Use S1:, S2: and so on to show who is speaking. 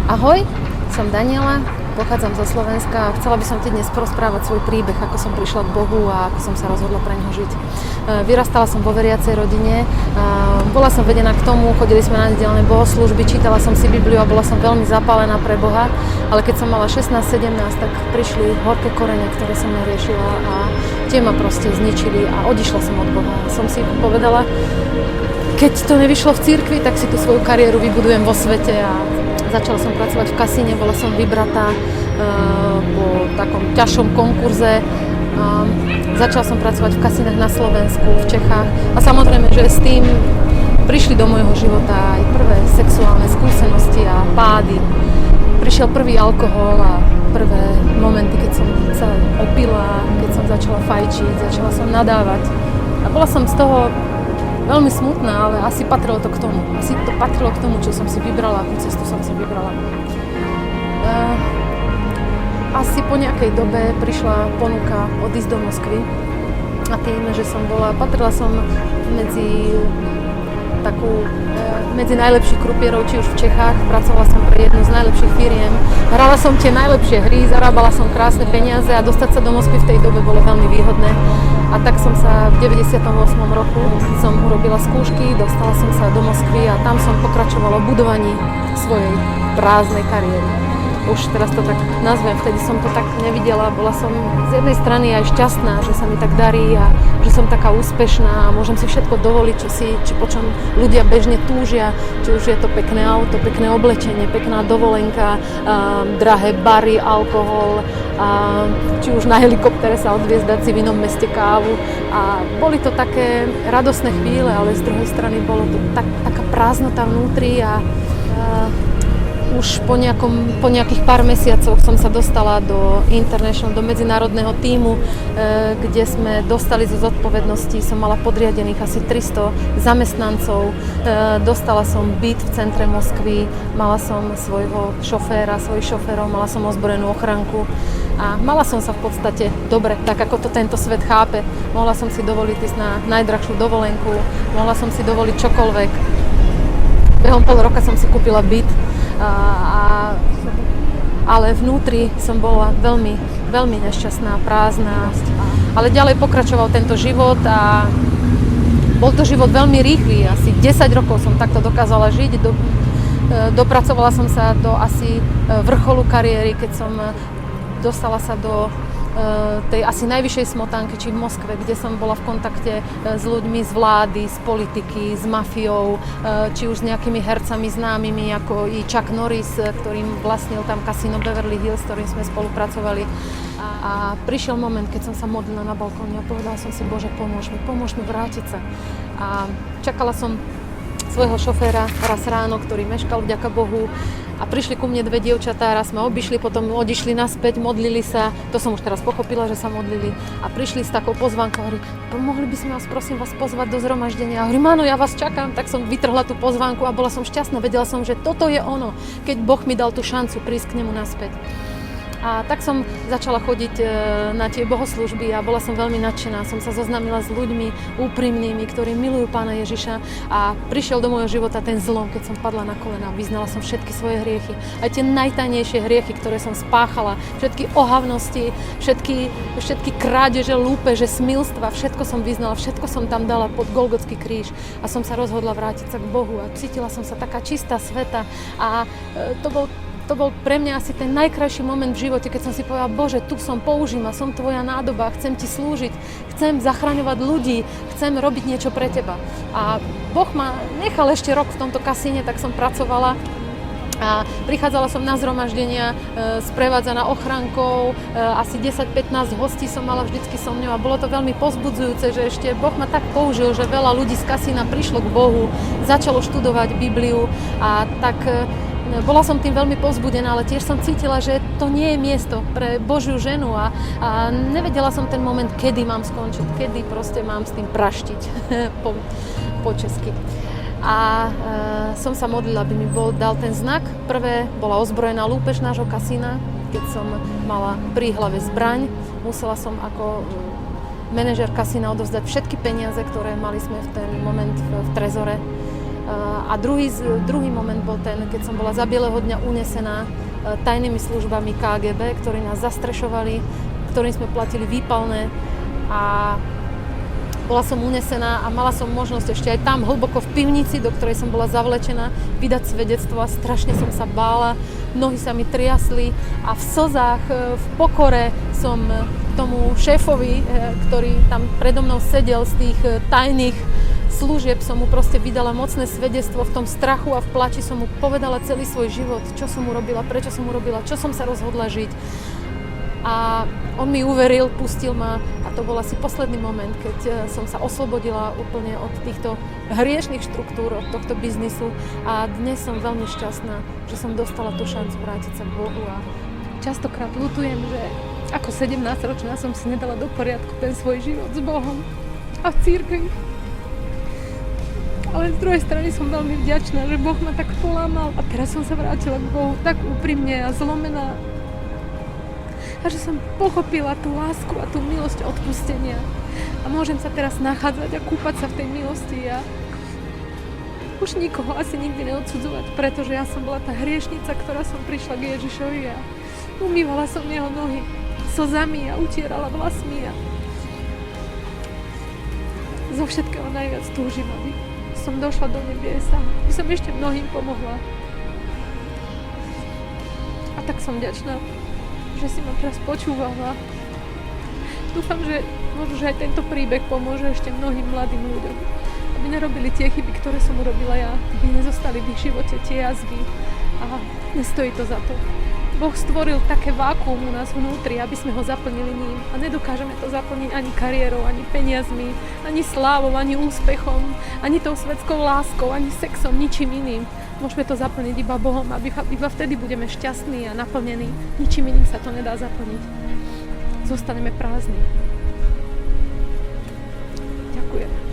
S1: Ahoj, som Daniela, pochádzam zo Slovenska a chcela by som ti dnes porozprávať svoj príbeh, ako som prišla k Bohu a ako som sa rozhodla pre ňoho žiť. Vyrastala som vo veriacej rodine, bola som vedená k tomu, chodili sme na nedeľné bohoslúžby, čítala som si Bibliu a bola som veľmi zapálená pre Boha, ale keď som mala 16-17, tak prišli horké korene, ktoré som neriešila a tie ma proste zničili a odišla som od Boha. Som si povedala, keď to nevyšlo v cirkvi, tak si tú svoju kariéru vybudujem vo svete a začala som pracovať v kasíne, bola som vybratá po takom ťažšom konkurze. Začala som pracovať v kasínach na Slovensku, v Čechách a samozrejme, že s tým prišli do môjho života aj prvé sexuálne skúsenosti a pády. Prišiel prvý alkohol a prvé momenty, keď som sa opila, keď som začala fajčiť, začala som nadávať. A bola som z toho veľmi smutná, ale asi patrilo to k tomu. Asi to patrilo k tomu, čo som si vybrala, akú cestu som si vybrala. Asi po nejakej dobe prišla ponuka odísť do Moskvy. A tým, že patrila som medzi najlepších krupierov, či už v Čechách. Pracovala som pre jednu z najlepších firiem. Hrala som tie najlepšie hry, zarábala som krásne peniaze a dostať sa do Moskvy v tej dobe bolo veľmi výhodné. A tak som sa v 98. roku urobila skúšky, dostala som sa do Moskvy a tam som pokračovala v budovaní svojej prázdnej kariéry. Už teraz to tak nazvem, vtedy som to tak nevidela, bola som z jednej strany aj šťastná, že sa mi tak darí a že som taká úspešná a môžem si všetko dovoliť, po čom ľudia bežne túžia, či už je to pekné auto, pekné oblečenie, pekná dovolenka, drahé bary, alkohol, či už na helikoptere sa odviezť, dať si v inom meste kávu. A boli to také radostné chvíle, ale z druhej strany bolo to taká prázdnota vnútri a už po nejakých pár mesiacoch som sa dostala do medzinárodného tímu, kde sme dostali zo zodpovednosti, som mala podriadených asi 300 zamestnancov, dostala som byt v centre Moskvy, mala som svojich šoférov, mala som ozbrojenú ochranku a mala som sa v podstate dobre, tak ako to tento svet chápe. Mohla som si dovoliť ísť na najdrahšiu dovolenku, mohla som si dovoliť čokoľvek. Behom pol roka som si kúpila byt, ale vnútri som bola veľmi, veľmi nešťastná, prázdna. Ale ďalej pokračoval tento život a bol to život veľmi rýchly. Asi 10 rokov som takto dokázala žiť. Dopracovala som sa do asi vrcholu kariéry, keď som dostala sa do tej asi najvyššej smotánky, či v Moskve, kde som bola v kontakte s ľuďmi z vlády, z politiky, s mafiou, či už s nejakými hercami známymi, ako i Chuck Norris, ktorým vlastnil tam kasíno Beverly Hills, s ktorým sme spolupracovali. A prišiel moment, keď som sa modlila na balkóne a povedala som si, Bože, pomôž mi vrátiť sa. A čakala som svojho šoféra raz ráno, ktorý meškal, vďaka Bohu. A prišli ku mne dve dievčatá, raz ma obišli, potom odišli naspäť, modlili sa. To som už teraz pochopila, že sa modlili. A prišli s takou pozvánkou, hovorí, mohli by sme vás, prosím vás, pozvať do zhromaždenia. A hovorím, áno, ja vás čakám. Tak som vytrhla tú pozvánku a bola som šťastná. Vedela som, že toto je ono, keď Boh mi dal tú šancu prísť k nemu naspäť. A tak som začala chodiť na tie bohoslúžby a bola som veľmi nadšená. Som sa zoznámila s ľuďmi úprimnými, ktorí milujú Pána Ježiša a prišiel do môjho života ten zlom, keď som padla na kolená. Vyznala som všetky svoje hriechy, aj tie najtajnejšie hriechy, ktoré som spáchala, všetky ohavnosti, všetky krádeže, lúpeže, smilstva, všetko som vyznala, všetko som tam dala pod Golgotský kríž a som sa rozhodla vrátiť sa k Bohu a cítila som sa taká čistá, sveta a to bol pre mňa asi ten najkrajší moment v živote, keď som si povedala, Bože, tu som, použij ma, som tvoja nádoba, chcem ti slúžiť, chcem zachraňovať ľudí, chcem robiť niečo pre teba. A Boh ma nechal ešte rok v tomto kasíne, tak som pracovala. A prichádzala som na zhromaždenia, sprevádzaná ochrankou, asi 10-15 hostí som mala vždycky so mňou a bolo to veľmi povzbudzujúce, že ešte Boh ma tak použil, že veľa ľudí z kasína prišlo k Bohu, začalo študovať Bibliu a tak bola som tým veľmi povzbudená, ale tiež som cítila, že to nie je miesto pre Božiu ženu a nevedela som ten moment, kedy mám skončiť, kedy proste mám s tým praštiť po česky. A som sa modlila, aby mi dal ten znak. Prvé bola ozbrojená lúpež nášho kasína, keď som mala pri hlave zbraň. Musela som ako manažer kasína odovzdať všetky peniaze, ktoré mali sme v ten moment v trezore. A druhý moment bol ten, keď som bola za bieleho dňa unesená tajnými službami KGB, ktorí nás zastrešovali, ktorým sme platili výpalné a bola som unesená a mala som možnosť ešte aj tam hlboko v pivnici, do ktorej som bola zavlečená, vydať svedectvo a strašne som sa bála, nohy sa mi triasli a v slzách, v pokore som tomu šéfovi, ktorý tam predo mnou sedel z tých tajných služieb, som mu proste vydala mocné svedectvo, v tom strachu a v plači som mu povedala celý svoj život, čo som urobila, prečo som urobila, čo som sa rozhodla žiť. A on mi uveril, pustil ma a to bol asi posledný moment, keď som sa oslobodila úplne od týchto hriešnych štruktúr, od tohto biznisu a dnes som veľmi šťastná, že som dostala tú šancu vrátiť sa k Bohu a častokrát ľutujem, že ako 17-ročná som si nedala do poriadku ten svoj život s Bohom a v cirkvi. Ale z druhej strany som veľmi vďačná, že Boh ma tak polámal a teraz som sa vrátila k Bohu tak úprimne a zlomená. A že som pochopila tú lásku a tú milosť odpustenia. A môžem sa teraz nachádzať a kúpať sa v tej milosti a už nikoho asi nikdy neodsudzovať, pretože ja som bola tá hriešnica, ktorá som prišla k Ježišovi a umývala som jeho nohy slzami a utierala vlasmi a zo všetkého najviac túžim, aby som došla do nebiesa, aby som ešte mnohým pomohla. A tak som vďačná, že si ma teraz počúvala. Dúfam, že možno, že aj tento príbeh pomôže ešte mnohým mladým ľuďom, aby nerobili tie chyby, ktoré som urobila ja, aby nezostali v ich živote tie jazvy a nestojí to za to. Boh stvoril také vákuum u nás vnútri, aby sme ho zaplnili ním a nedokážeme to zaplniť ani kariérou, ani peniazmi, ani slávou, ani úspechom, ani tou svetskou láskou, ani sexom, ničím iným. Môžeme to zaplniť iba Bohom a iba vtedy budeme šťastní a naplnení. Ničím iným sa to nedá zaplniť. Zostaneme prázdni. Ďakujem.